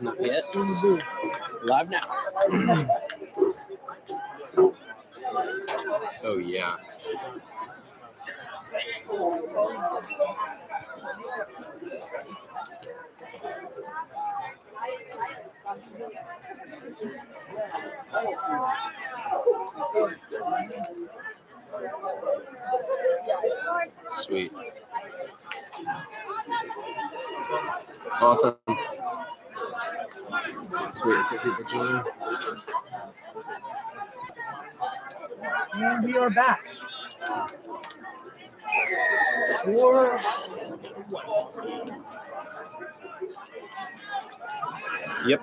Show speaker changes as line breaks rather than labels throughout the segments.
Not yet. Live now. Oh, yeah. Sweet. Awesome. Sweet. It's a people join.
And we are back. For
Yep.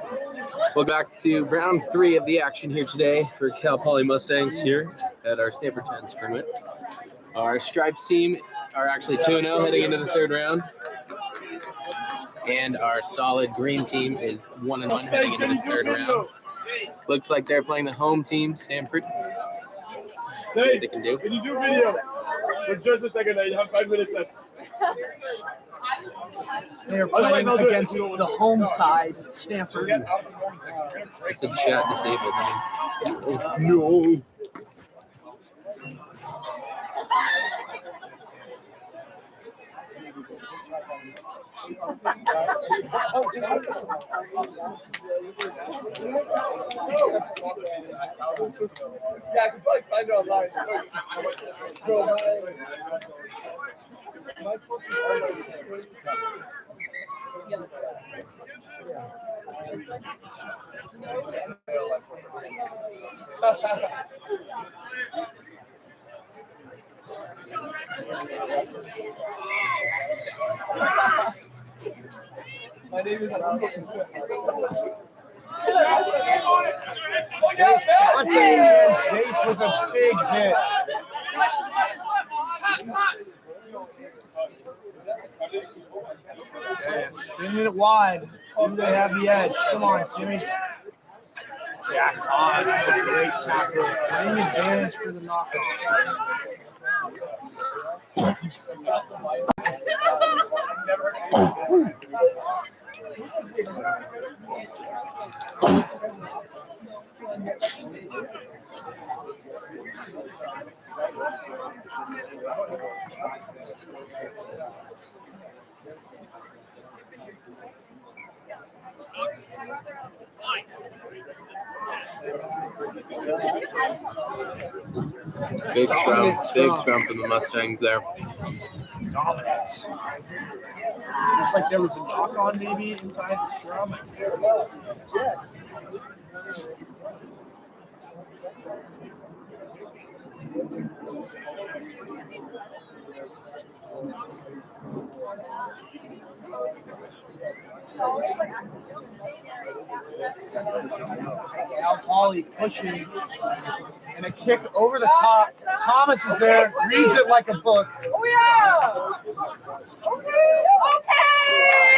We're back to round 3 of the action here today for Cal Poly Mustangs here at our Stanford 10s tournament. Our Stripes team are actually 2-0 heading into the 3rd round. And our solid green team is 1-1 heading into this 3rd round. Looks like they're playing the home team, Stanford. See what they can do.
Can you do video? For just a second, I have 5 minutes left.
they are playing against the home side, Stanford.
I said chat disabled. No.
Yeah, I can probably find it online. My name is
Dante and Jace with a big hit. Spinning it wide. Do they have the edge? Come on, Jimmy. Jack Hodge with a great tackle. Playing advantage for the knockoff.
Big trump in the Mustangs there.
Dominance. Looks like there was a knock on maybe inside the scrum. Yes. Now Pauly pushing and a kick over the top. Thomas is there, reads it like a book.
Oh yeah! Okay!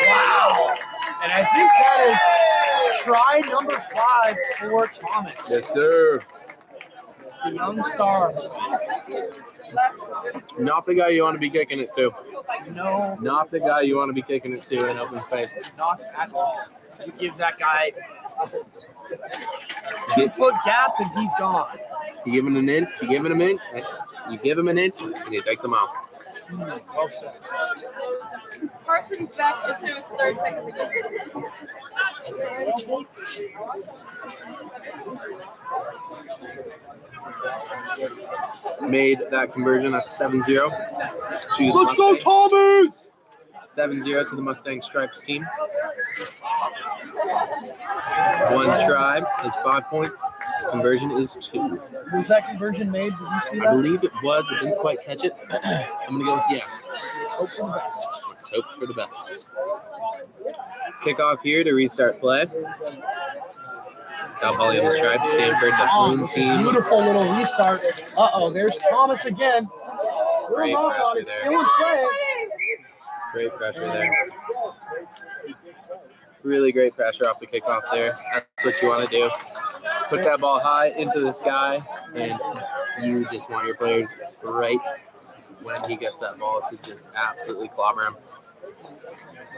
Wow. And I think that is try number 5 for Thomas.
Yes, sir.
The young star.
Not the guy you want to be kicking it to.
No,
Not the guy you want to be kicking it to in open space.
not at all. You give that guy a 2-foot gap and he's gone.
You give him an inch, you give him an inch, you give him an inch, and he takes him out.
Well said.
Carson's back just to his 3rd pick.
Made that conversion at 7-0.
Let's go, Thomas!
7-0 to the Mustang Stripes team. One try is 5 points. Conversion is 2.
Was that conversion made? Did you see
I
that?
believe it was. I didn't quite catch it. I'm going to go with yes.
Let's hope for the best.
Let's hope for the best. Kickoff here to restart play. Cal Poly on the Stripes. Stanford, the home team.
Beautiful little restart. Uh-oh, there's Thomas again.
Great
Little knock on
pressure
it,
there.
still in play.
Great pressure there. Really great pressure off the kickoff there. That's what you want to do. Put that ball high into the sky, and you just want your players right when he gets that ball to just absolutely clobber him.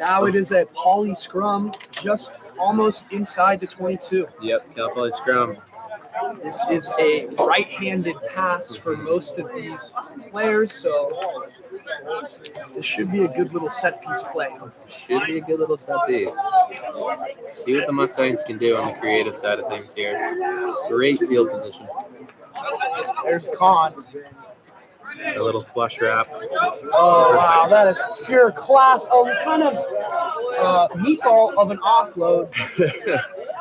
Now it is a poly scrum, just almost inside the 22.
Yep, Cal Poly scrum.
This is a right-handed pass for most of these players, so this should be a good little set piece play.
Should be a good little set piece. See what the Mustangs can do on the creative side of things here. Great field position.
There's Khan.
A little flush wrap.
Oh, wow, that is pure class. Oh, kind of meatball of an offload.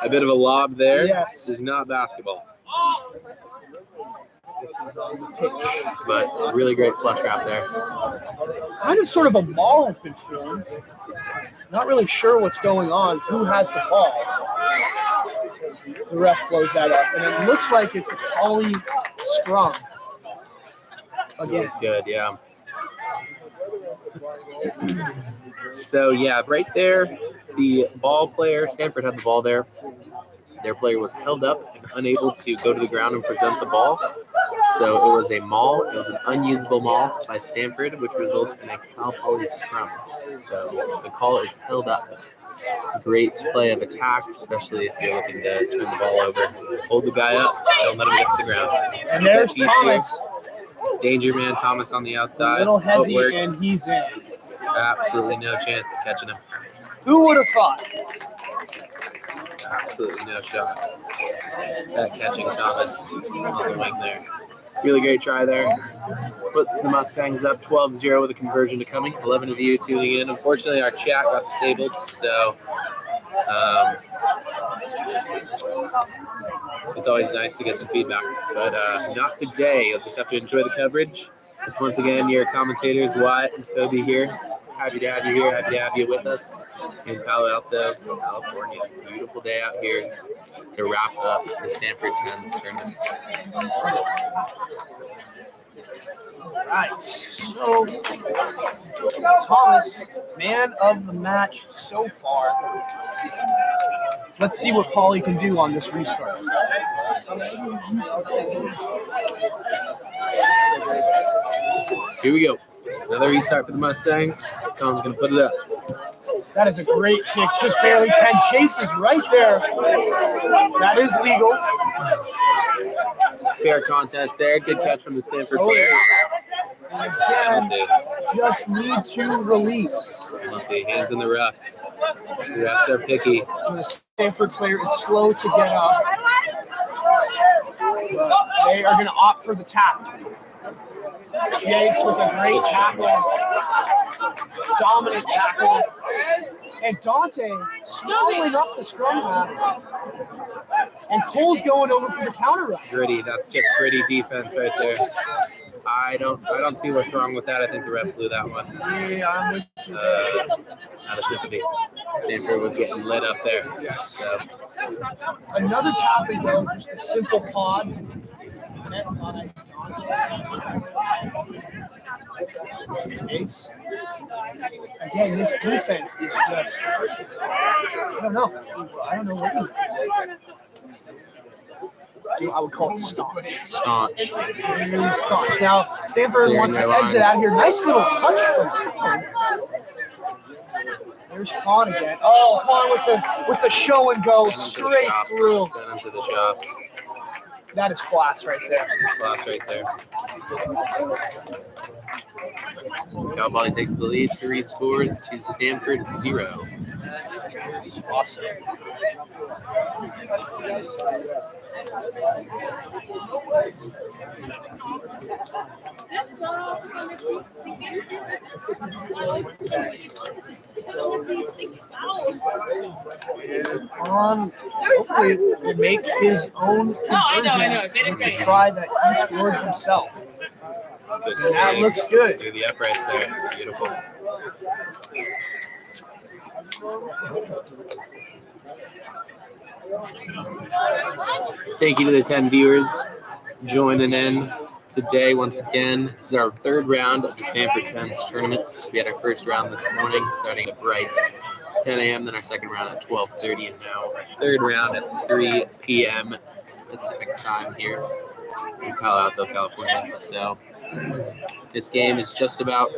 A bit of a lob there.
Yes.
This is not basketball,
This is on the pitch.
but really great flush wrap there.
Kind of sort of a ball has been formed. Not really sure what's going on. Who has the ball? The ref blows that up, and it looks like it's a poly scrum. Again,
It's good, yeah. So, yeah, right there, the ball player, Stanford had the ball there. Their player was held up and unable to go to the ground and present the ball. So it was a maul. It was an unusable maul by Stanford, which results in a Cal Poly scrum. So the call is held up. Great play of attack, especially if you're looking to turn the ball over. Hold the guy up, don't let him get to the ground.
and there's
Set piece
Thomas.
here. Danger man Thomas on the outside.
Little hezzy,
Footwork,
and he's in.
absolutely no chance of catching him.
Who would have thought?
Absolutely no shot at catching Thomas on the wing there. Really great try there. Puts the Mustangs up 12-0 with a conversion to coming. 11 of you tuning in. Unfortunately, our chat got disabled, so it's always nice to get some feedback. But not today. You'll just have to enjoy the coverage. Once again, your commentators, Wyatt and Kobe here. Happy to have you here. Happy to have you with us in Palo Alto, California. Beautiful day out here to wrap up the Stanford 10s tournament.
Right. So, Thomas, man of the match so far. Let's see what Pauly can do on this restart.
Here we go. Another restart for the Mustangs. Colin's going to put it up.
That is a great kick. Just barely 10 chases right there. That is legal.
Fair contest there. Good catch from the Stanford
Oh,
player.
and again, just need to release.
Let's see. Hands in the rough. The refs are picky.
The Stanford player is slow to get up. But they are going to opt for the tap. Jakes with a great tackle. Dominant tackle. And Dante stalling up the scrum half. And Cole's going over for the counter run.
Gritty. That's just gritty defense right there. I don't see what's wrong with that. I think the ref blew that one.
Yeah, I'm with you there.
Out of sympathy. Stanford was getting lit up there. So
Another tapping though, just a simple pod. Met by Jakes. Again, this defense is just, I don't know what I would call it staunch.
staunch.
Very staunch. Now, Stanford
Clearing
wants to
their
exit
lines.
out here. Nice little touch from Khan. There's Khan again. Oh, Khan with the show and go straight through.
Send him to the shops.
That is class right there.
Class right there. Cal Poly takes the lead. 3 scores to Stanford 0.
Awesome. Khan hopefully will make his own conversion with the try that he scored himself. And that looks good.
Through the uprights there. Beautiful. Thank you to the 10 viewers joining in today once again. This is our 3rd round of the Stanford 10s tournament. We had our first round this morning starting at bright 10 a.m., then our second round at 12:30, and now our 3rd round at 3 p.m. Pacific time here in Palo Alto, California. So this game is just about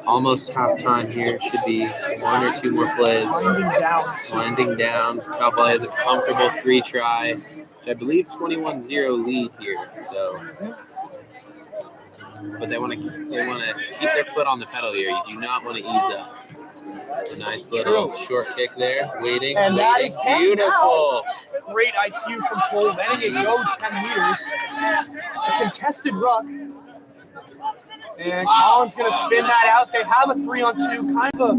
Almost halftime here. Should be one or two more plays. Winding down. Cal Poly has a comfortable 3-try, which I believe 21-0 lead here. So, but they want to keep their foot on the pedal here. You do not want to ease up. A nice little short kick there. Waiting.
And that is
beautiful.
Great IQ from Cole, letting it go 10 meters. A contested ruck. And Collins going to spin that out. They have a 3-on-2, kind of a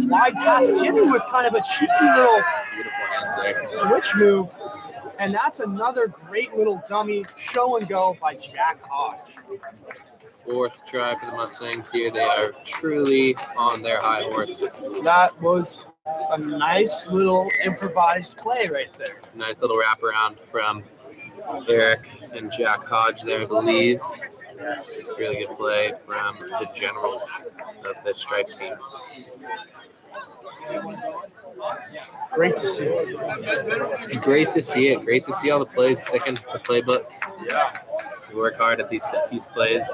wide pass. Timmy with kind of a cheeky little
Beautiful hands there.
switch move. And that's another great little dummy show and go by Jack Hodge.
4th try for the Mustangs here. They are truly on their high horse.
That was a nice little improvised play right there.
Nice little wraparound from Eric and Jack Hodge there, I believe. Really good play from the generals of the Stripes team.
Great to see.
Great to see it. Great to see all the plays sticking to the playbook. Yeah. We work hard at these set piece plays.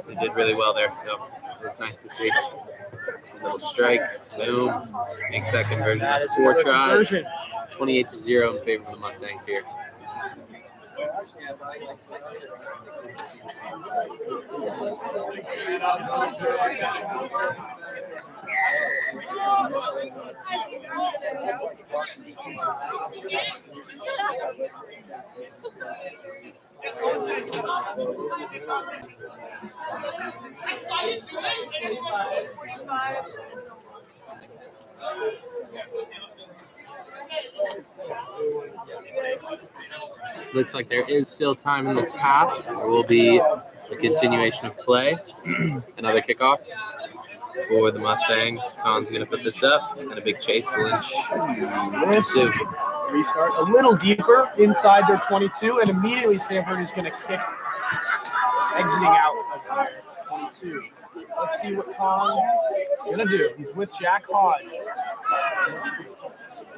We did really well there, so it was nice to see. A little strike, boom, makes that conversion.
That is
4 tries,
conversion.
28-0 in favor of the Mustangs here. Looks like there is still time in this half. There will be a continuation of play. Another kickoff for the Mustangs. Khan's going to put this up, and a big chase. Lynch.
Restart a little deeper inside their 22, and immediately Stanford is going to kick, exiting out of their 22. Let's see what Khan is going to do. He's with Jack Hodge.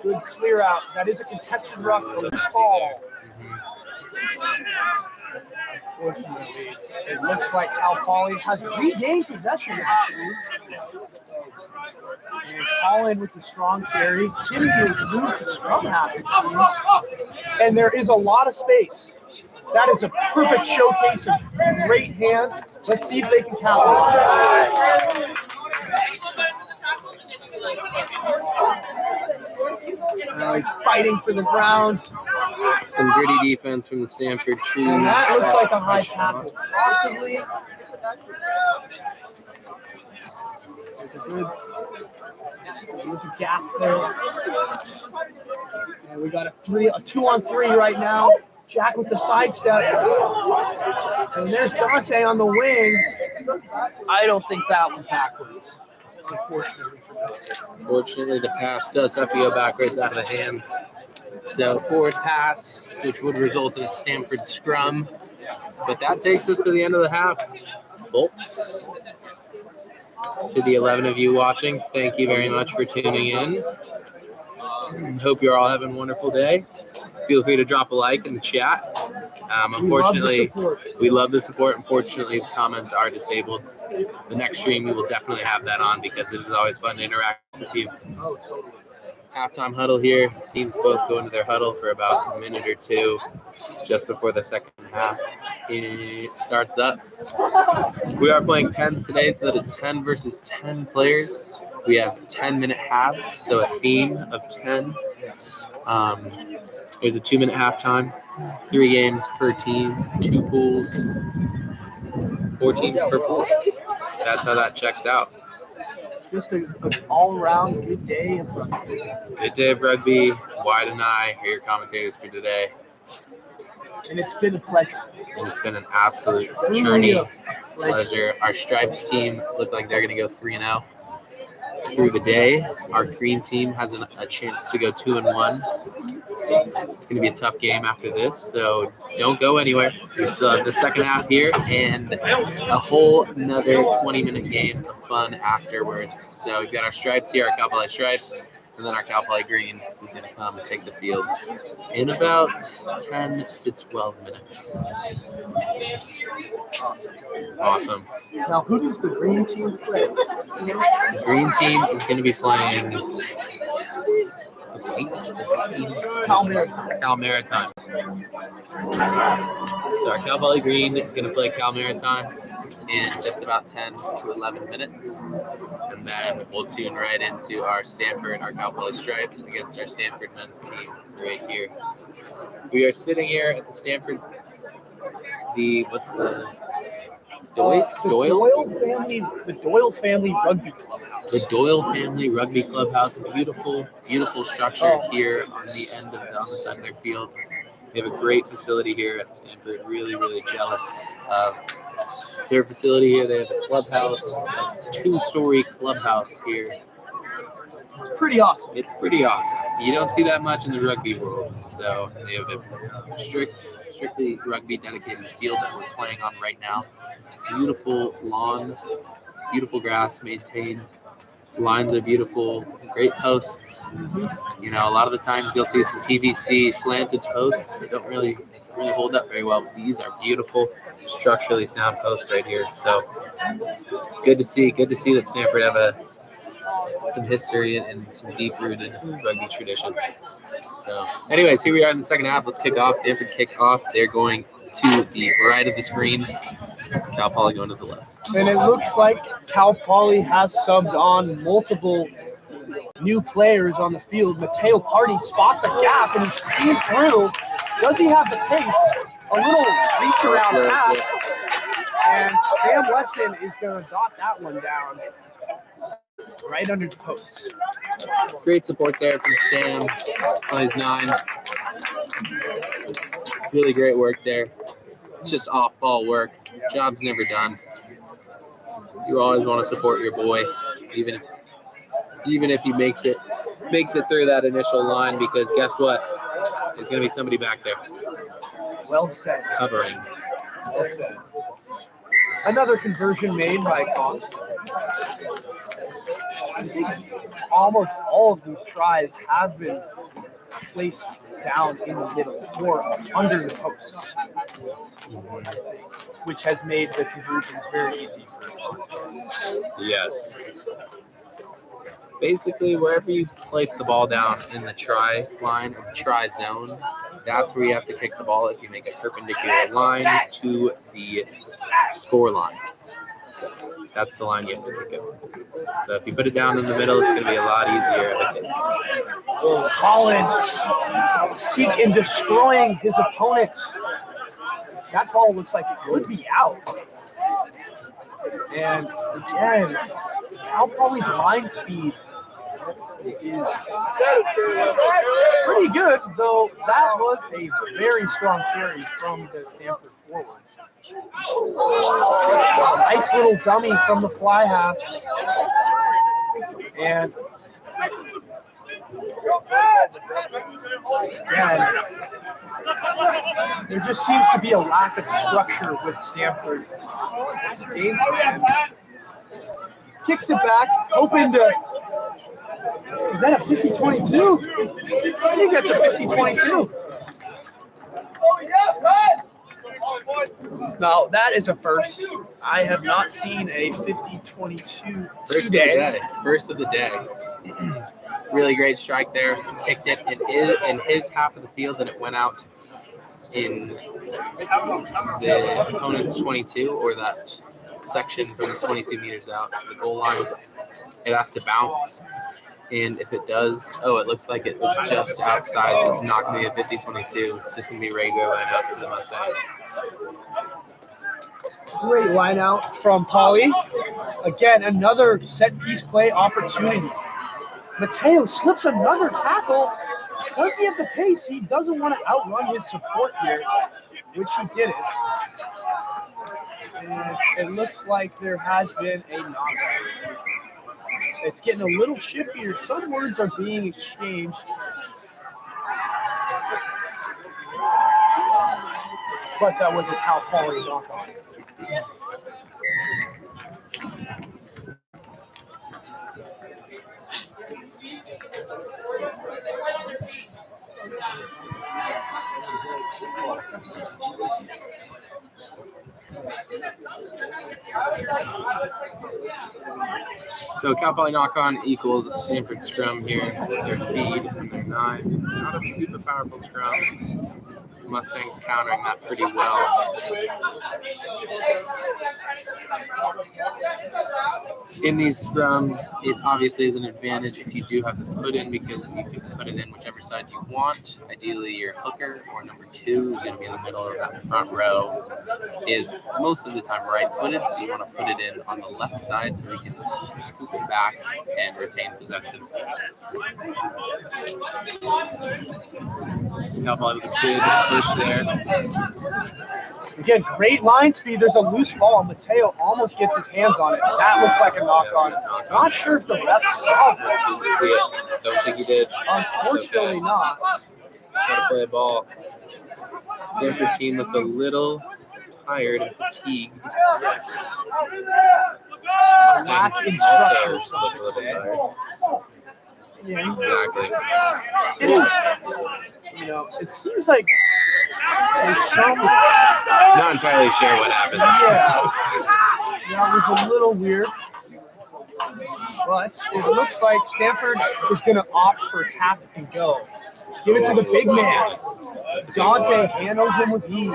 Good clear out. That is a contested ruck, a loose ball. Unfortunately, it looks like Cal Poly has regained possession, actually. And Colin with the strong carry. Timmy has moved to scrum half, it seems. And there is a lot of space. That is a perfect showcase of great hands. Let's see if they can capitalize. Now he's fighting for the ground.
Some gritty defense from the Stanford Trees.
And that looks like a high tackle. Possibly. There's a gap there. And we got a 2-on-3 right now. Jack with the sidestep. And there's Dante on the wing. I don't think that was backwards, unfortunately.
Fortunately, the pass does have to go backwards out of the hands. So forward pass, which would result in a Stanford scrum. But that takes us to the end of the half. Folks, to the 11 of you watching, thank you very much for tuning in. Hope you're all having a wonderful day. Feel free to drop a like in the chat. Unfortunately, we love the support. Unfortunately, the comments are disabled. The next stream, we will definitely have that on because it is always fun to interact with you.
Oh, totally.
Halftime huddle here. Teams both go into their huddle for about a minute or two just before the second half. It starts up. We are playing 10s today, so that is 10 versus 10 players. We have 10-minute halves, so a theme of 10. There's a 2-minute halftime, 3 games per team, 2 pools, 4 teams per pool. That's how that checks out.
Just an all-around good day of rugby.
Good day of rugby. Wyatt and I are your commentators for today.
And it's been a pleasure.
And it's been an absolute journey. Pleasure. Our Stripes team look like they're going to go 3-0 through the day. Our green team has a chance to go 2-1. It's going to be a tough game after this, so don't go anywhere. We still have the second half here and a whole another 20-minute game of fun afterwards. So we've got our Stripes here, our Cal Poly Stripes And then our Cal Poly Green is going to come and take the field in about 10 to 12 minutes. Awesome.
Now, who does the green team play?
The green team is going to be playing Cal Maritime. So our Cal Poly Green is going to play Cal Maritime in just about 10 to 11 minutes. And then we'll tune right into our Stanford, our Cal Poly Stripes against our Stanford men's team right here. We are sitting here at the Stanford, what's the Doyle
family rugby clubhouse.
The Doyle family rugby clubhouse, a beautiful, beautiful structure here on the end of on the side of their field. They have a great facility here at Stanford. Really, really jealous of their facility here. They have a clubhouse, a 2-story clubhouse here.
It's pretty awesome.
It's pretty awesome. You don't see that much in the rugby world. So they have a strictly rugby dedicated field that we're playing on right now. Beautiful lawn, beautiful grass maintained. Lines are beautiful, great posts. You know, a lot of the times you'll see some PVC slanted posts that don't really hold up very well. But these are beautiful, structurally sound posts right here. So good to see that Stanford have some history and some deep-rooted rugby tradition. So, anyways, here we are in the second half. Let's kick off. Stanford kick off. They're going to the right of the screen. Cal Poly going to the left.
And it looks like Cal Poly has subbed on multiple new players on the field. Mateo Party spots a gap and he's clean through. Does he have the pace? A little reach around pass. And Sam Weston is going to dot that one down right under the posts.
Great support there from Sam. Plays 9. Really great work there. It's just off-ball work. Job's never done. You always want to support your boy, even if he makes it through that initial line, because guess what? There's going to be somebody back there.
Well said.
Covering.
Well said. Another conversion made by Kong. I think almost all of these tries have been placed down in the middle or under the posts, which has made the conversions very easy.
Yes. Basically, wherever you place the ball down in the try line or the try zone, that's where you have to kick the ball if you make a perpendicular line to the score line. So that's the line you have to kick it. So if you put it down in the middle, it's going to be a lot easier of a kick.
Collins seeking destroying his opponent. That ball looks like it could be out. And again, Cal Poly's line speed is pretty good, though that was a very strong carry from the Stanford forwards. Nice little dummy from the fly half. And again, there just seems to be a lack of structure with Stanford. Game plan. Kicks it back, hoping to. Is that a 50-22? I think that's a 50-22. No, that is a first. I have not seen a 50-22 today.
First of the day. Really great strike there. Kicked it in his half of the field, and it went out in the opponent's 22, or that section from 22 meters out to the goal line. It has to bounce, and if it does, it looks like it was just outside, so it's not going to be a 50-22. It's just going to be regular line up to the Mustangs.
Great line out from Poly. Again, another set piece play opportunity. Mateo slips another tackle. Does he have the pace? He doesn't want to outrun his support here, which he didn't. And it looks like there has been a knockout. It's getting a little chippier. Some words are being exchanged. But that was a Cal Poly knock-on.
So Cal Poly knock-on equals Stanford scrum here. Their feed and their 9. Not a super powerful scrum. Mustangs countering that pretty well. In these scrums, it obviously is an advantage if you do have to put in, because you can put it in whichever side you want. Ideally, your hooker or number 2 is going to be in the middle of that front row. Is most of the time right-footed, so you want to put it in on the left side so we can scoop it back and retain possession. Cal Poly with a good push there.
Again, great line speed. There's a loose ball. Mateo almost gets his hands on it. That looks like a knock-on. Not sure if the ref saw that.
Didn't see it. Don't think he did.
Unfortunately not.
Try to play a ball. Stanford team looks a little tired and fatigued.
Lack in
Also
structure,
look
some
a
would
little
say.
tired.
Yeah,
Exactly.
you know, it seems like there's some.
Not entirely sure what happened.
Yeah, that was a little weird. But it looks like Stanford is going to opt for tap and go. Give it to the big man. Dante handles him with ease.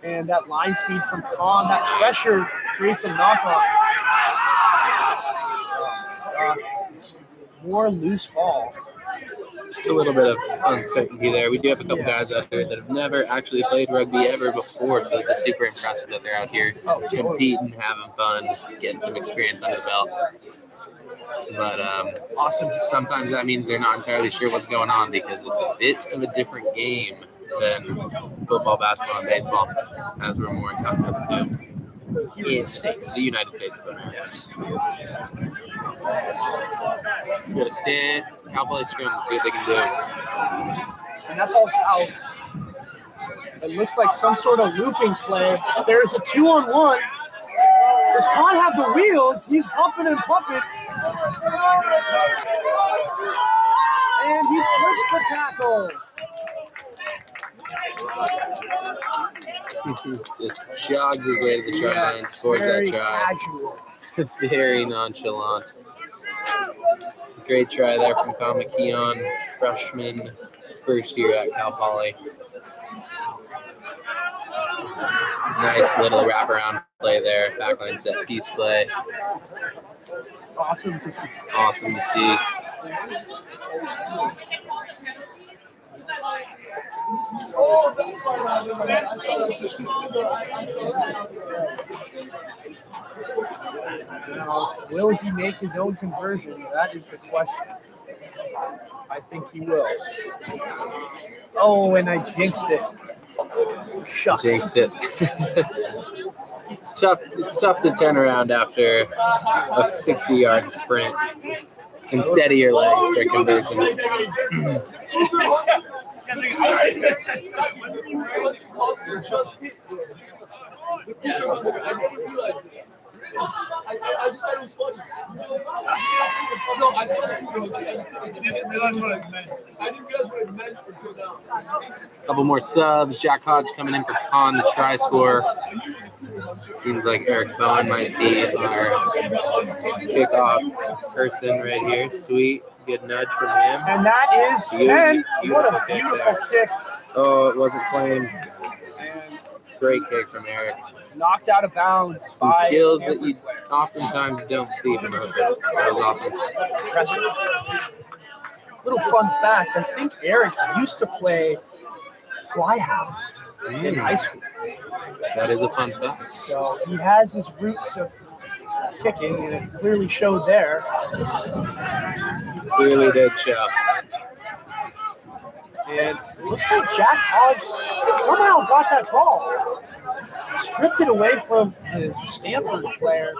And that line speed from Khan, that pressure creates a knock-on. More loose ball.
Just a little bit of uncertainty there. We do have a couple guys out here that have never actually played rugby ever before, so it's super impressive that they're out here competing, having fun, getting some experience under the belt. But
Awesome.
sometimes that means they're not entirely sure what's going on, because it's a bit of a different game than football, basketball, and baseball, as we're more accustomed to in the United States of America. We got to stand, Cal Poly scrum, and see what they can do.
And that ball's out. It looks like some sort of looping play. There's a 2-on-1. Does Khan have the wheels? He's huffing and puffing. And he slips the tackle.
Just jogs his way to the try line, scores that
very
try.
casual.
Very nonchalant. Great try there from Kyle McKeon, freshman, first year at Cal Poly. Nice little wraparound play there, backline set piece play.
Awesome to see.
Awesome to see.
Now, will he make his own conversion? That is the question. I think he will. Oh, and I jinxed it. Shucks.
Jinxed it. It's tough to turn around after a 60-yard sprint and steady your legs for conversion.
I just thought it was funny. No, I saw it. I didn't realize what it meant. I didn't realize what it meant until now.
Couple more subs. Jack Hodge coming in for Khan, the try score. Seems like Eric Bowen might be our kickoff person right here. Sweet. Good nudge from him.
And that is 10. What a beautiful kick.
Oh, it wasn't claimed. Great kick from Eric.
Knocked out of bounds.
Some
by
skills that
Stanford
you
player.
oftentimes don't see from those guys. That was awesome.
Impressive. Little fun fact, I think Eric used to play fly half in high school.
That is a fun fact.
So he has his roots of kicking, and it clearly showed there.
Clearly did show.
And it looks like Jack Hodge somehow got that ball. Stripped it away from the Stanford player.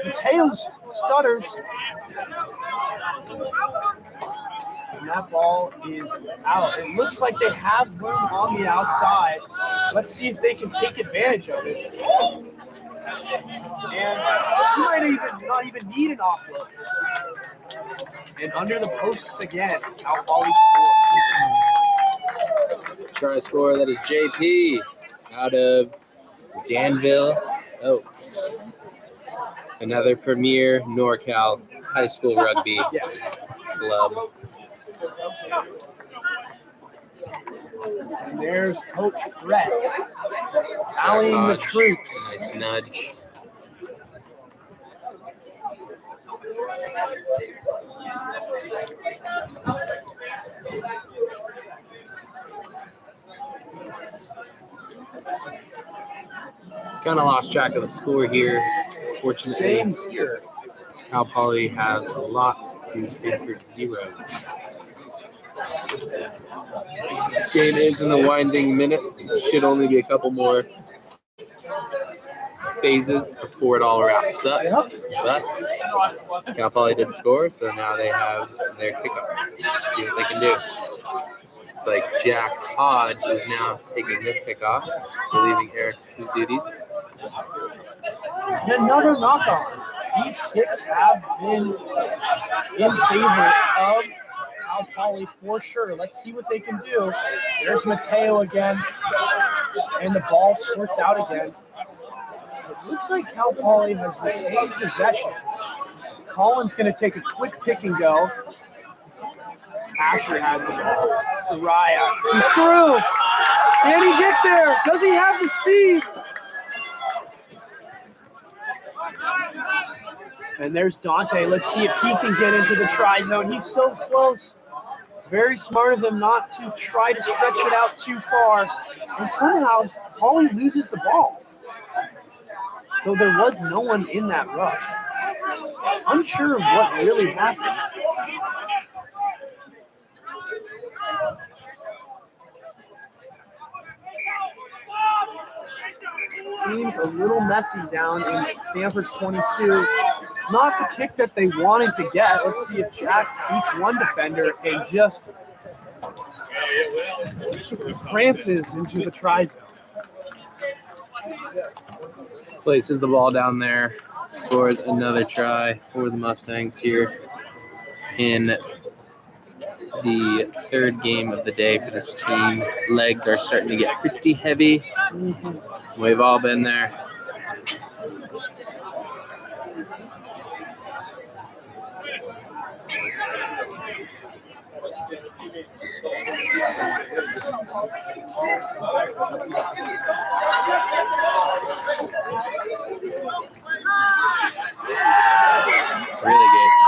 Mateo's stutters. And that ball is out. It looks like they have room on the outside. Let's see if they can take advantage of it. And he might not even need an offload. And under the posts again, Cal Poly scores.
Try score, that is JP out of Danville Oaks. Another premier NorCal high school rugby club.
And there's Coach Brett rallying the troops.
Nice nudge. Kind of lost track of the score here. Fortunately,
Same here.
Cal Poly has a lot to Stanford 0. This game is in the winding minutes. Should only be a couple more phases before it all wraps up. But Cal Poly did score, so now they have their kickoff. Let's see what they can do. It's like Jack Hodge is now taking this kickoff, relieving Eric his duties.
And another knock-on. These kicks have been in favor of Cal Poly for sure. Let's see what they can do. There's Mateo again, and the ball squirts out again. It looks like Cal Poly has retained possession. Colin's going to take a quick pick and go. Asher has the ball to Raya. He's through. Can he get there? Does he have the speed? And there's Dante. Let's see if he can get into the try zone. He's so close. Very smart of him not to try to stretch it out too far. And somehow, Poly loses the ball. Though there was no one in that rush. Unsure of what really happened. Seems a little messy down in Stanford's 22. Not the kick that they wanted to get. Let's see if Jack beats one defender and just prances into the try zone.
Places the ball down there, scores another try for the Mustangs here in the third game of the day for this team. Legs are starting to get pretty heavy. We've all been there.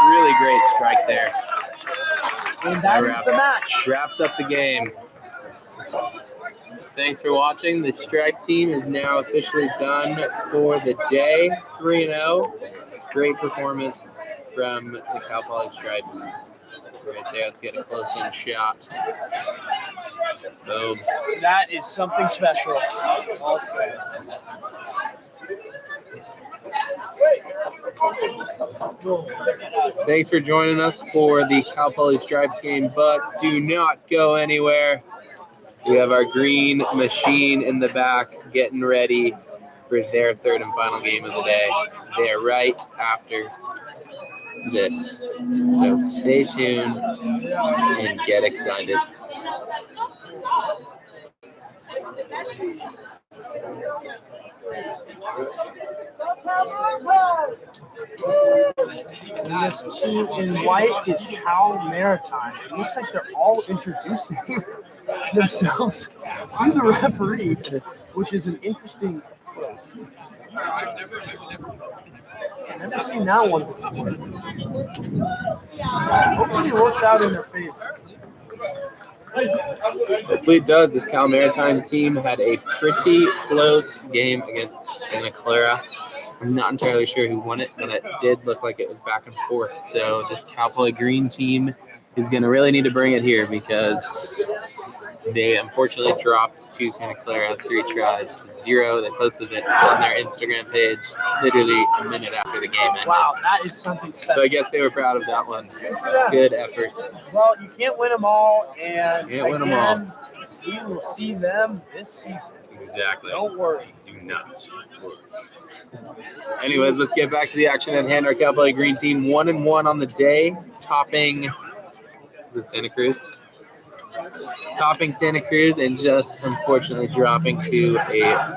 Really great strike there.
And that is the match.
Wraps up the game. Thanks for watching. The strike team is now officially done for the day. 3-0. Great performance from the Cal Poly Stripes. Right there, let's get a close-in shot. Boom.
That is something special. I'll say it.
Thanks for joining us for the Cal Poly Stripes game, but do not go anywhere. We have our green machine in the back getting ready for their third and final game of the day. They are right after this. So stay tuned and get excited.
And this team in white is Cal Maritime. It looks like they're all introducing themselves to the referee, which is an interesting approach. I've never seen that one before. Hopefully it works out in their favor.
Hopefully it does. This Cal Maritime team had a pretty close game against Santa Clara. I'm not entirely sure who won it, but it did look like it was back and forth. So this Cal Poly Green team is going to really need to bring it here because they unfortunately dropped to Santa Clara 3 tries to 0. They posted it on their Instagram page literally a minute after the game ended.
Wow, that is something special.
So I guess they were proud of that one. Good effort.
Well, you can't win them all, and
Can't win them all.
We will see them this season.
Exactly.
Don't worry.
Do not worry. Anyways, let's get back to the action at hand. Our Cal Poly Green team 1-1 on the day, topping, is it Santa Cruz? topping Santa Cruz and just unfortunately dropping to a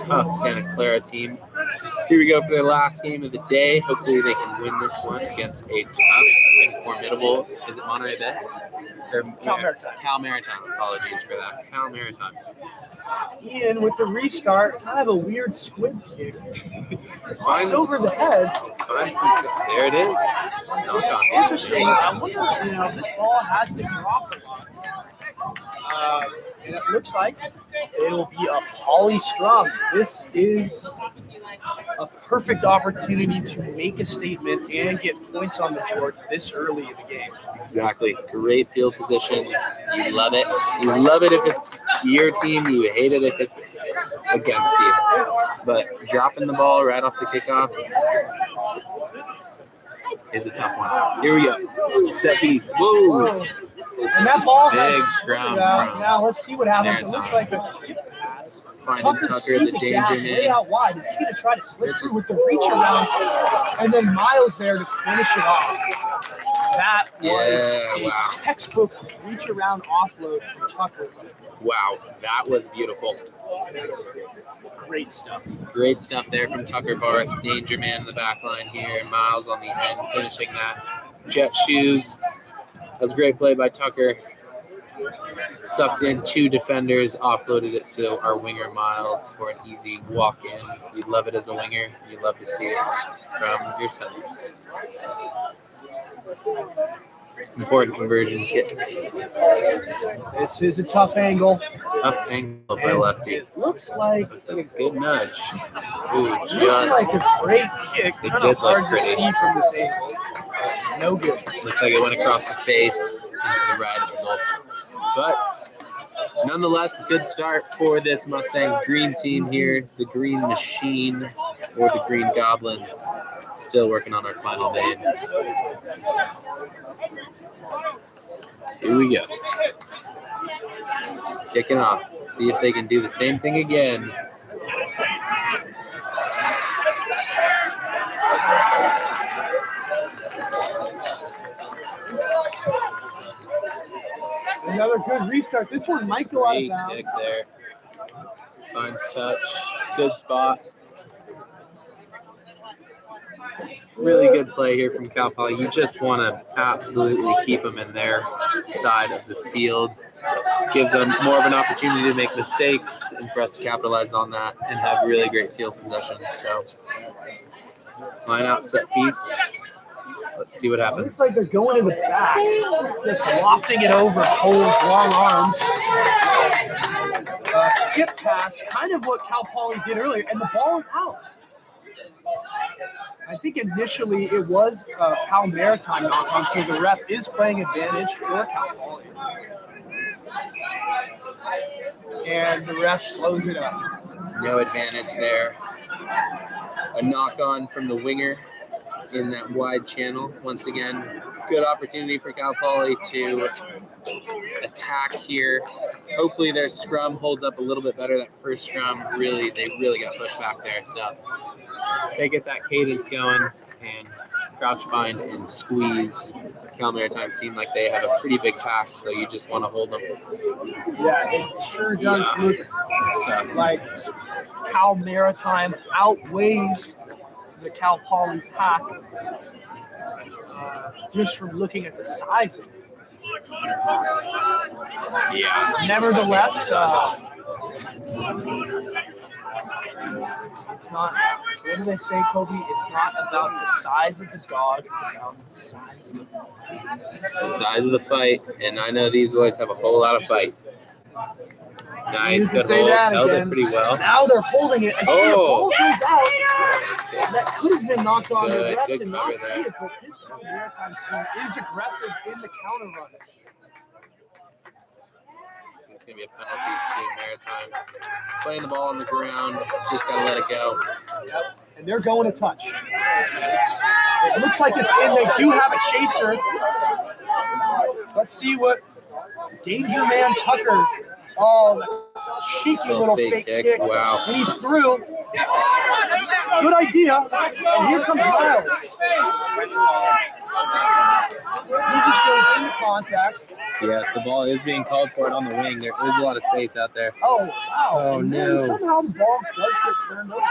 tough Santa Clara team. Here we go for their last game of the day. Hopefully they can win this one against a tough and formidable, is it Monterey Bay? Or,
Cal Maritime.
Cal Maritime, apologies for that. Cal Maritime.
Ian with the restart, kind of a weird squid kick.
Finds-
It's over the head.
There it is. Knock on.
Interesting. I wonder, this ball has been dropped a lot. And it looks like it'll be a poly scrum. This is a perfect opportunity to make a statement and get points on the board this early in the game.
Exactly. Great field position. You love it. You love it if it's your team. You hate it if it's against you. But dropping the ball right off the kickoff is a tough one. Here we go. Set piece. Whoa.
And that ball
Big
has
scrum.
now let's see what happens. It looks
Maritime.
like a skip pass.
Finding Tucker, the
sees it
danger
down way
man.
out wide. Is he going to try to slip through with the reach around? And then Miles there to finish it off. That was
wow.
a textbook reach around offload from Tucker.
Wow, that was beautiful.
Great stuff.
Great stuff there from Tucker Barth. Danger man in the back line here. Miles on the end finishing that. Jet shoes. That was a great play by Tucker. Sucked in 2 defenders, offloaded it to our winger Miles for an easy walk in. You love it as a winger. You love to see it from your centers. Important conversion kick.
This is a tough angle.
Tough angle by lefty.
It looks like
A good nudge. Ooh,
looks
just
like a great kick.
It
Kind
did
of hard
look
to
pretty.
see from this angle. No good.
looked like it went across the face into the right of the goal post. But nonetheless, a good start for this Mustangs green team here. The Green Machine, or the Green Goblins, still working on our final name. Here we go. Kicking off. Let's see if they can do the same thing again.
Another good restart. This one might go out of
Great
bounds.
kick there. Finds touch. Good spot. Really good play here from Cal Poly. You just want to absolutely keep them in their side of the field. Gives them more of an opportunity to make mistakes and for us to capitalize on that and have really great field possession. So, line out set piece. Let's see what happens.
Looks like they're going in the back. Just lofting it over Cole's long arms. Skip pass, kind of what Cal Poly did earlier, and the ball is out. I think initially it was Cal Maritime knock-on, so the ref is playing advantage for Cal Poly. And the ref blows it up.
No advantage there. A knock-on from the winger in that wide channel. Once again, good opportunity for Cal Poly to attack here. Hopefully their scrum holds up a little bit better. That first scrum, they really got pushed back there. So they get that cadence going and crouch bind and squeeze. Cal Maritime seem like they have a pretty big pack, so you just want to hold them.
Yeah, it sure does look
It's tough.
like Cal Maritime outweighs the Cal Poly pack just from looking at the size of it.
Yeah.
Nevertheless, it's not, what do they say, Kobe? It's not about the size of the dog, it's about the size of the dog.
The size of the fight, and I know these boys have a whole lot of fight. Nice,
You can
good
say
hold.
that
Held it
again.
pretty well.
Now they're holding it. Again, the
Oh.
ball goes out. That could have been knocked on. The
Good,
ref
good
did not
cover
see
there.
it, but this Cal Maritime team is aggressive in the counter run.
It's going to be a penalty to Maritime. Playing the ball on the ground, just got to let it go.
Yep. And they're going to touch. It looks like it's in. They do have a chaser. Let's see what Danger Man Tucker. Oh, that cheeky little fake kick.
Wow.
And he's through. Good idea. And here comes Miles. He just goes into contact.
Yes, the ball is being called for it on the wing. There is a lot of space out there.
Oh, wow.
Oh,
And then
no.
somehow the ball does get turned over.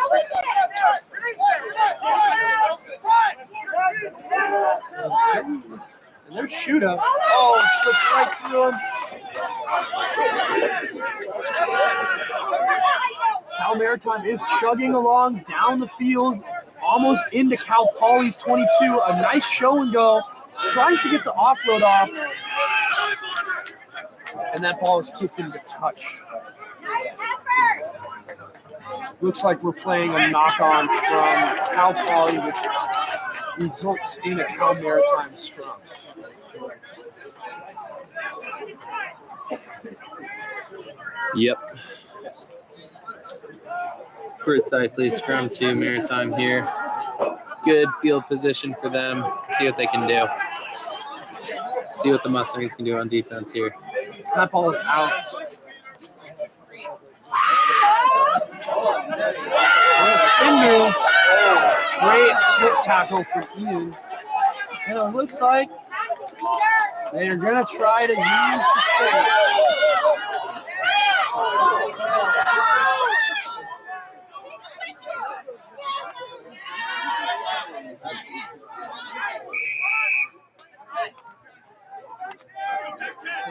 And there's Shuda. Oh, slips right through him. Cal Maritime is chugging along down the field, almost into Cal Poly's 22. A nice show and go. Tries to get the offload off. And that ball is kicked into touch. Looks like we're playing a knock-on from Cal Poly, which results in a Cal Maritime scrum.
Yep. Precisely, scrum 2, Maritime here. Good field position for them. See what they can do. See what the Mustangs can do on defense here.
That ball is out. Spin move. Great slip tackle from Ian. And it looks like they're going to try to use the space.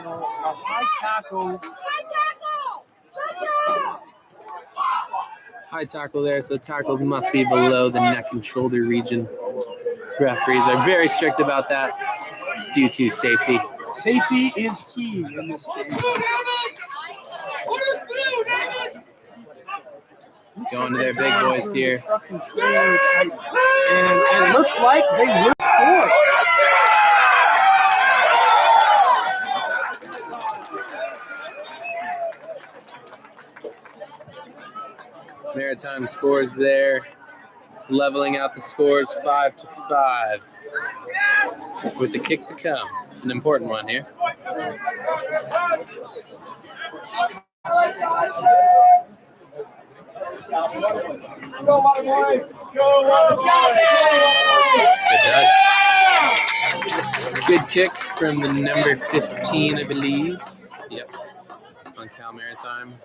So a high tackle.
High tackle there, so tackles must be below the neck and shoulder region. Referees are very strict about that due to safety.
Safety is key in this game.
Going to their big boys here.
And it looks like they will score.
Maritime scores there, leveling out the scores 5-5 with the kick to come. It's an important one here. Good kick from the number 15, I believe. Yep. On Cal Maritime.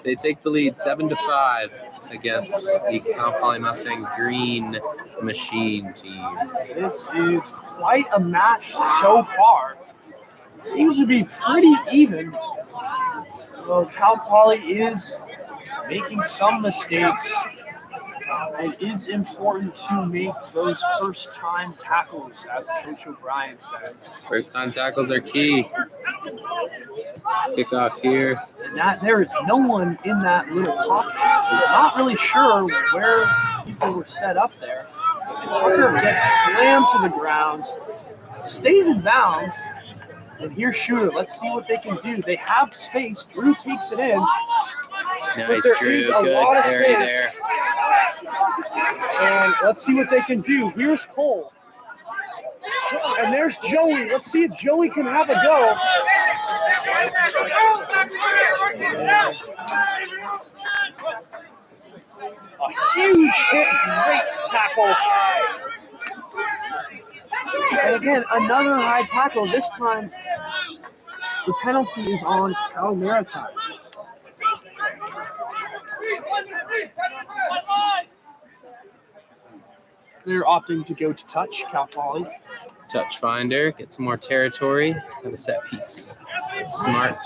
They take the lead 7-5 against the Cal Poly Mustangs Green Machine team.
This is quite a match so far. Seems to be pretty even. Well, Cal Poly is making some mistakes. It is important to make those first-time tackles, as Coach O'Brien says.
First-time tackles are key. Kick off here.
And that there is no one in that little pocket. We're not really sure where people were set up there. Tucker gets slammed to the ground, stays in bounds, and here's Shooter. Let's see what they can do. They have space. Drew takes it in.
Nice, Drew. Good carry there.
And let's see what they can do. Here's Cole. And there's Joey. Let's see if Joey can have a go. A huge hit. Great tackle. And again, another high tackle. This time, the penalty is on Cal Maritime. They're opting to go to touch, Cal Poly.
Touch finder, get some more territory, have a set piece. Smart.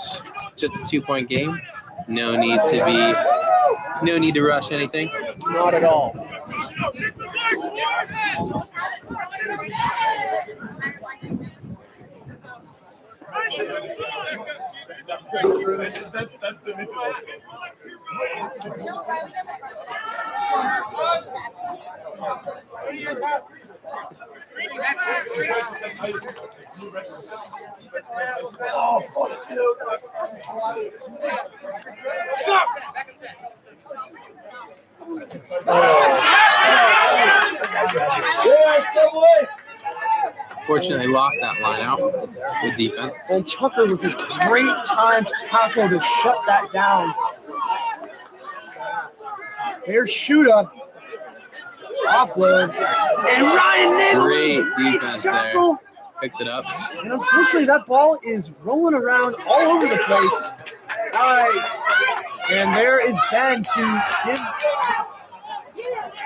Just a 2-point game. No need to rush anything.
Not at all.
Fortunately, lost that line out. Good defense.
And Tucker with a great time to tackle to shut that down. There's Shuda. Offload. And Ryan Nagle.
Great defense there. picks it up.
And unfortunately, that ball is rolling around all over the place. All right. And there is Ben to give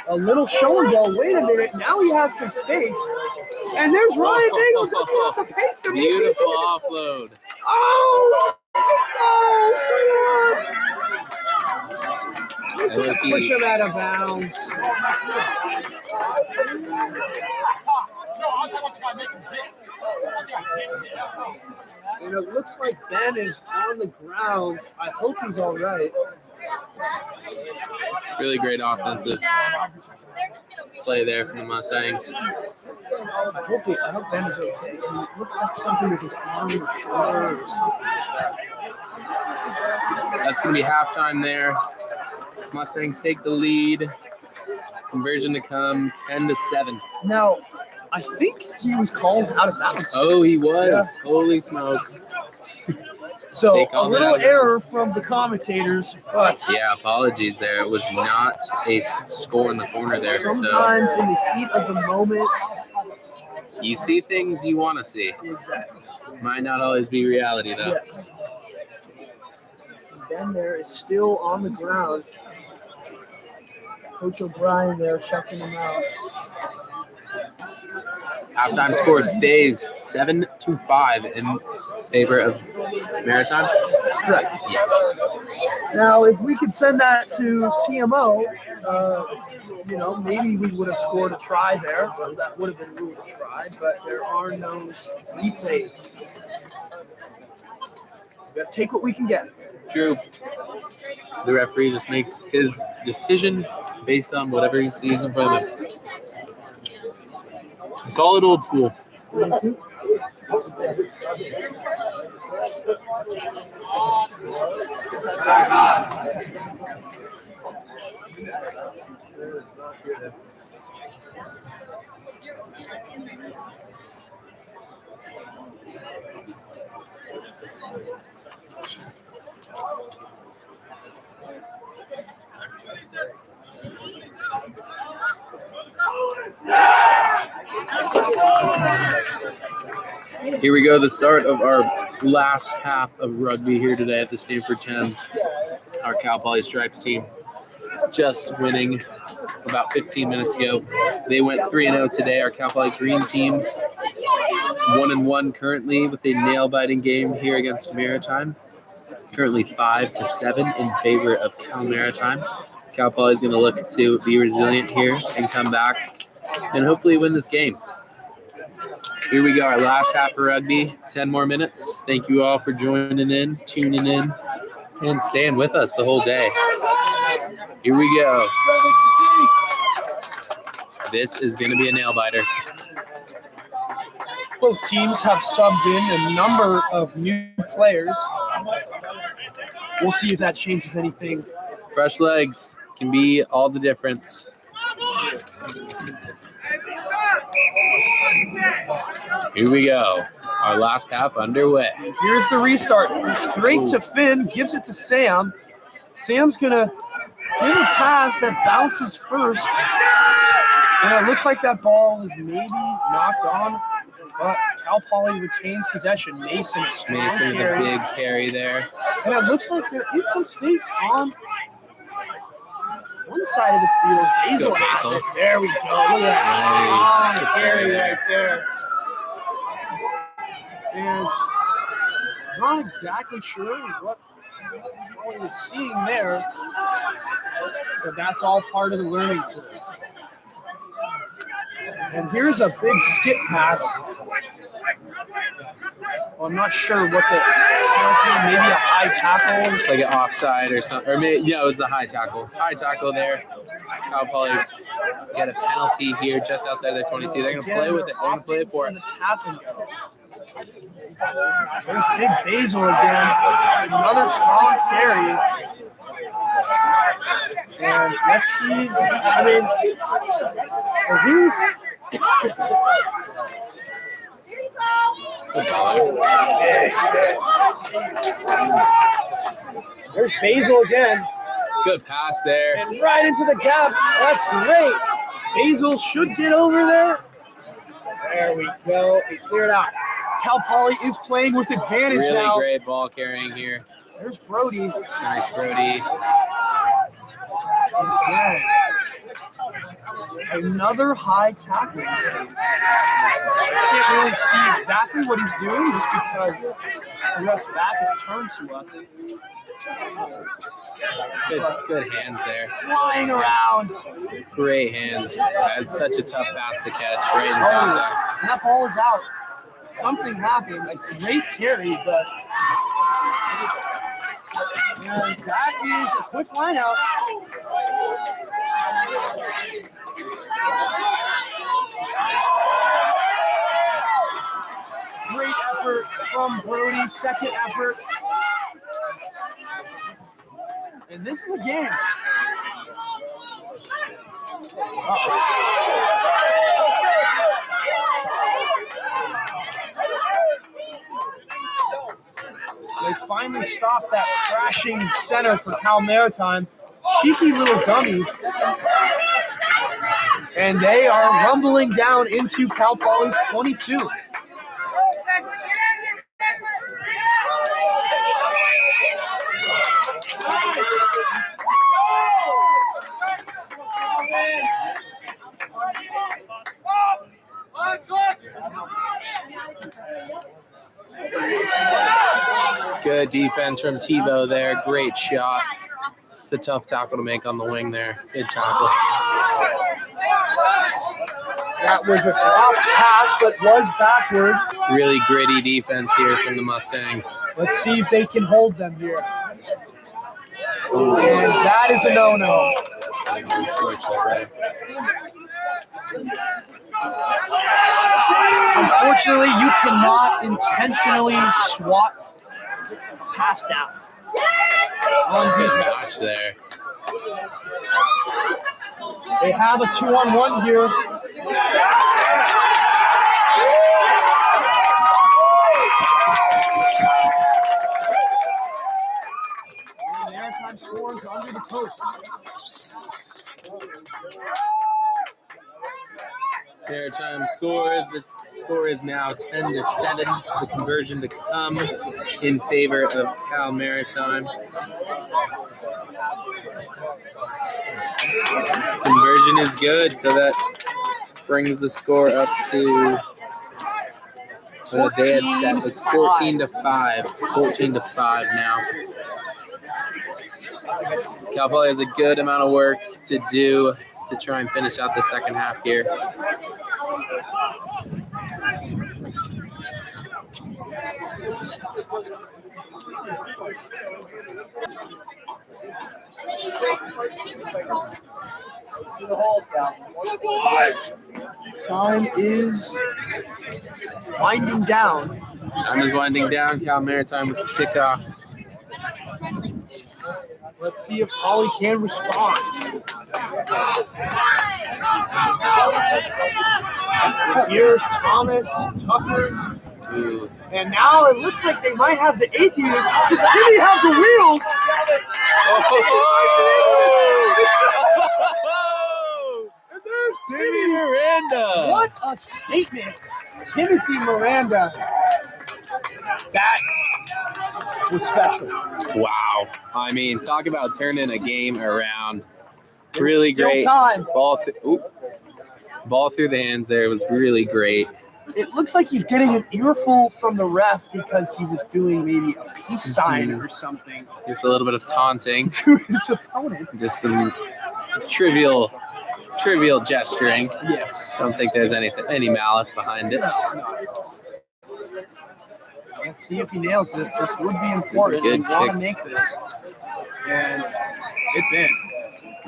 a little show and go. Wait a minute. Now he has some space. And there's Ryan Bagel going off the pace to
Beautiful offload.
Oh! Push him out of bounds. And it looks like Ben is on the ground. I hope he's all right.
Really great offensive play there from the Mustangs.
I hope Ben is okay. It looks like something with his arm or shoulder or something.
That's going to be halftime there. Mustangs take the lead. Conversion to come 10-7.
Now, I think he was called out of bounds.
Oh, he was.
Yeah.
Holy smokes.
So a little error from the commentators, but
yeah, apologies there. It was not a score in the corner there.
Sometimes in the heat of the moment,
you see things you want to see.
Exactly.
Might not always be reality though.
Yes. Ben there is still on the ground. Coach O'Brien there checking him out.
Halftime score stays 7-5 in favor of Maritime.
Correct.
Yes.
Now, if we could send that to TMO, maybe we would have scored a try there. Well, that would have been ruled a try, but there are no replays. We got to take what we can get.
True. The referee just makes his decision based on whatever he sees in front of him. Call it old school.
Mm-hmm.
Here we go, the start of our last half of rugby here today at the Stanford 10s. Our Cal Poly Stripes team just winning about 15 minutes ago. They went 3-0 today. Our Cal Poly Green team 1-1 currently with a nail-biting game here against Maritime. It's currently 5-7 in favor of Cal Maritime. Cal Poly is going to look to be resilient here and come back and hopefully win this game. Here we go, our last half of rugby, 10 more minutes. Thank you all for joining in, tuning in, and staying with us the whole day. Here we go. This is going to be a nail-biter.
Both teams have subbed in a number of new players. We'll see if that changes anything.
Fresh legs can be all the difference. Here we go. Our last half underway.
Here's the restart. Straight to Finn. Gives it to Sam. Sam's going to give a pass that bounces first. And it looks like that ball is maybe knocked on. But Cal Poly retains possession. Mason with
a big carry there.
And it looks like there is some space on one side of the field. Basil. There we go. Look at that strong carry right there. And I'm not exactly sure what Poly was seeing there, but that's all part of the learning curve. And here's a big skip pass. Well, I'm not sure what the maybe a high tackle.
It's like an offside or something. Or maybe, yeah, it was the high tackle. High tackle there. Cal Poly get a penalty here just outside their 22. They're going to play with it. They're going to play it for it.
The tap and go. There's big Basil again. Another strong carry. And let's see. I mean, who's... There's Basil again.
Good pass there.
And right into the gap. That's great. Basil should get over there. There we go. They cleared out. Cal Poly is playing with advantage
Really
now.
great ball carrying here.
There's Brody.
Nice, Brody.
Again. Another high tackle. I can't really see exactly what he's doing just because the ref's back is turned to us.
Good hands there.
Flying around.
Great hands. That's such a tough pass to catch. Right in contact.
And that ball is out. Something happened. A great carry, but and that is a quick line out. Great effort from Brody. Second effort. And this is a game. They finally stopped that crashing center for Cal Maritime. Cheeky little dummy. And they are rumbling down into Cal Poly's 22.
Good defense from Tebow there. Great shot. It's a tough tackle to make on the wing there. Good tackle.
That was a dropped pass, but was backward.
Really gritty defense here from the Mustangs.
Let's see if they can hold them here. And that is a no-no. Unfortunately, you cannot intentionally swat a pass down.
Good match there.
They have a 2-on-1 here. Maritime scores under the post.
Maritime scores. The score is now 10-7. The conversion to come in favor of Cal Maritime. Conversion is good, so that brings the score up to what they had set was 14-5. 14-5 now. Cal Poly has a good amount of work to do to try and finish out the second half here.
Time is winding down.
Time is winding down. Cal Maritime with the kickoff.
Let's see if Poly can respond. Here's Thomas Tucker.
Ooh.
And now it looks like they might have the A team. Does Timmy have the wheels? And there's Timmy
Miranda.
What a statement. Timothy Miranda. That was special.
Wow. I mean, talk about turning a game around. Really
Still
great.
time.
Ball through the hands there. It was really great.
It looks like he's getting an earful from the ref because he was doing maybe a peace sign or something
Just a little bit of taunting.
to his opponent.
Just some trivial gesturing.
Yes.
Don't think there's any malice behind it.
Let's see if he nails this. This would be important.
Good
We want to
kick.
make this. And it's in.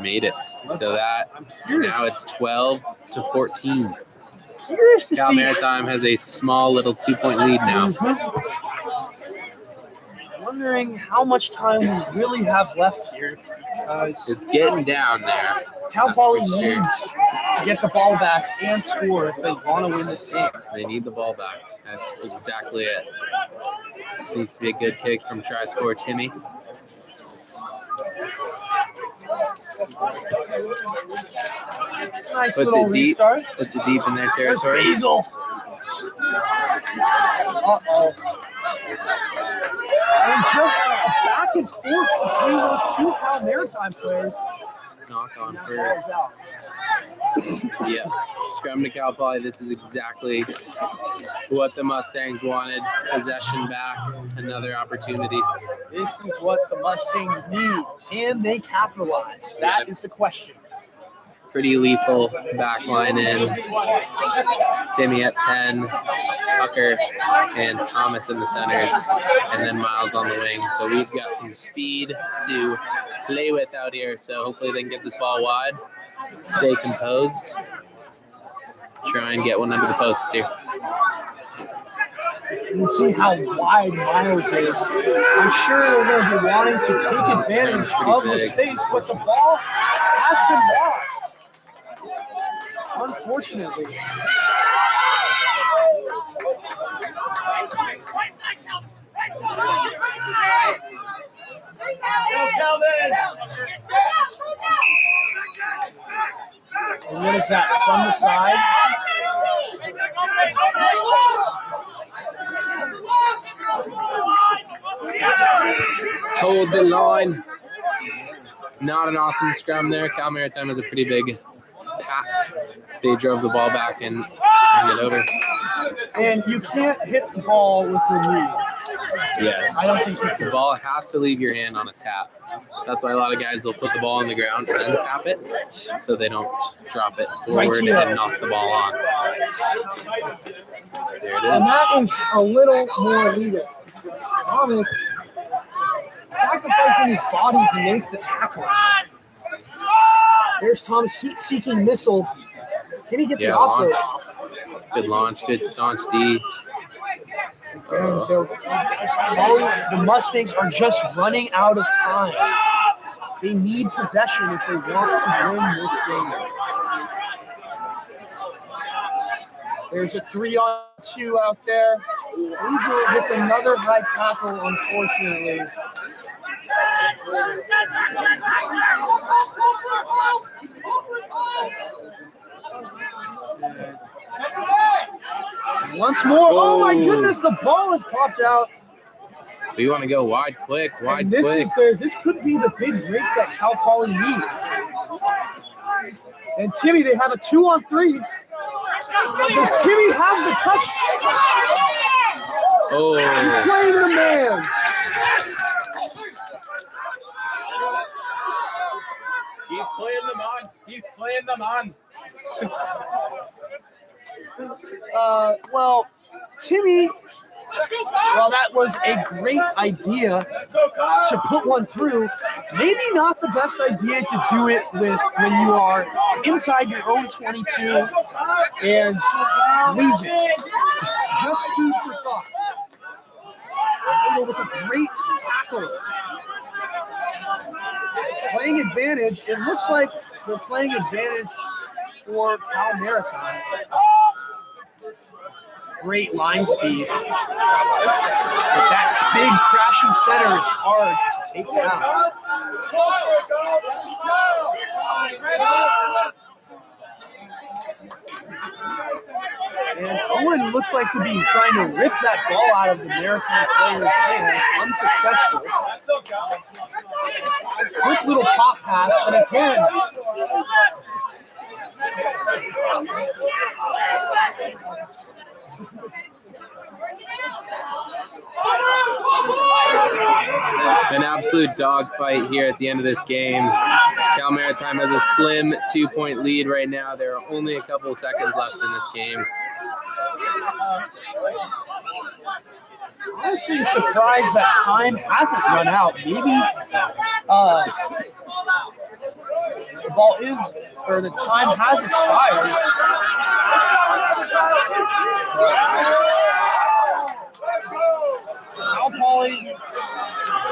Made it. So that
I'm curious.
now it's 12-14.
Curious to
Cal
see.
Maritime has a small little 2-point lead now.
Wondering how much time we really have left here because
It's getting down there.
Cal Poly
for sure.
needs to get the ball back and score if they want to win this game.
They need the ball back. That's exactly it. Needs to be a good kick from try scorer Timmy.
Nice
Puts
little
it deep.
restart.
Puts it deep in their
There's
territory.
Basil. Uh-oh. And just a back and forth between those two Cal Maritime players.
Knock on
That
first.
ball's out.
Yeah, scrum to Cal Poly. This is exactly what the Mustangs wanted. Possession back, another opportunity.
This is what the Mustangs need. Can they capitalize? That is the question.
Pretty lethal back line in. Timmy at 10, Tucker and Thomas in the centers, and then Miles on the wing. So we've got some speed to play with out here. So hopefully they can get this ball wide, stay composed, try and get one under the posts here.
You can see how wide Miles is. I'm sure they're going to be wanting to take advantage of the space, but the ball has been lost. Unfortunately. And what is that? From the side?
Hold the line. Not an awesome scrum there. Cal Maritime has a pretty big pat. They drove the ball back and turned it over.
And you can't hit the ball with your knee.
Yes.
I don't think you
The
can.
ball has to leave your hand on a tap. That's why a lot of guys will put the ball on the ground and then tap it so they don't drop it forward and knock the ball on. There it
And
is.
that is a little more legal. Thomas sacrificing his body to make the tackle. There's Thomas, heat-seeking missile. Can he get the offload
launch.
off?
Good launch, good staunch D.
And the Mustangs are just running out of time. They need possession if they want to win this game. There's a 3-on-2 out there. Weasel with another high tackle, unfortunately. Once more. Oh my goodness, the ball has popped out.
We want to go wide quick, wide
And this
quick.
this could be the big break that Cal Poly needs. And Timmy, they have a 2-on-3. Does Timmy have the touch?
Oh,
He's playing the man.
he's playing them on. He's playing them on.
Well, Timmy, well, that was a great idea to put one through. Maybe not the best idea to do it with when you are inside your own 22 and losing. Just food for thought. With a great tackle. Playing advantage. It looks like they're playing advantage for Cal Maritime. Great line speed. But that big crashing center is hard to take down. And Owen looks like to be trying to rip that ball out of the Maritime player's hand. Unsuccessful. Quick little pop pass, and again.
An absolute dogfight here at the end of this game. Cal Maritime has a slim 2-point lead right now. There are only a couple of seconds left in this game.
Honestly, surprised that time hasn't run out. Maybe the ball is, or the time has expired. Cal Poly.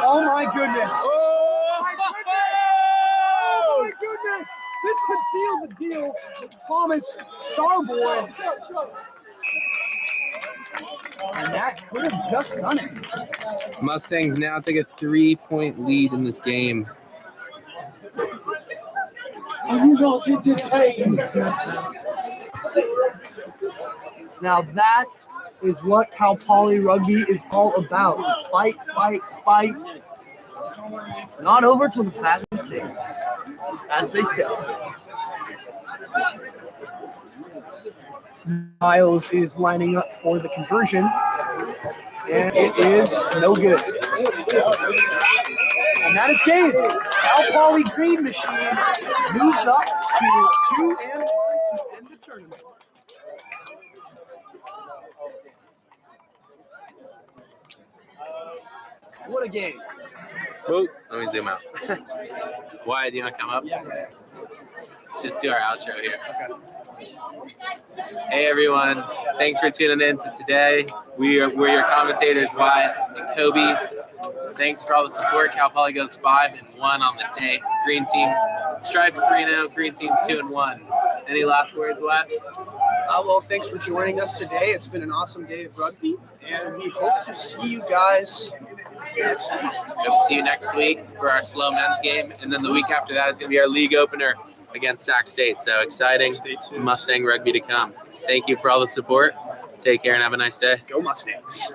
Oh my goodness. Oh my goodness. This could seal the deal. Thomas Starboy. And that could have just done it.
Mustangs now take a 3-point lead in this game.
Are you not entertained?
Now that is what Cal Poly Rugby is all about. Fight, fight, fight. It's not over till the fat man sings, as they say. Miles is lining up for the conversion, and it is no good. And that is game. Cal Poly Green Machine moves up to 2-1 to end the tournament. What a game.
Whoa, let me zoom out. Why, do you want to come up? Let's just do our outro here. Hey everyone, thanks for tuning in to today. We're your commentators, Wyatt and Kobe. Thanks for all the support. Cal Poly goes 5-1 on the day. Green team, Stripes 3-0, Green team 2-1. Any last words, Wyatt?
Well, thanks for joining us today. It's been an awesome day of rugby, and we hope to see you guys next week.
Hope to see you next week for our slow men's game, and then the week after that is going to be our league opener against Sac State. So exciting Mustang rugby to come. Thank you for all the support. Take care and have a nice day.
Go Mustangs.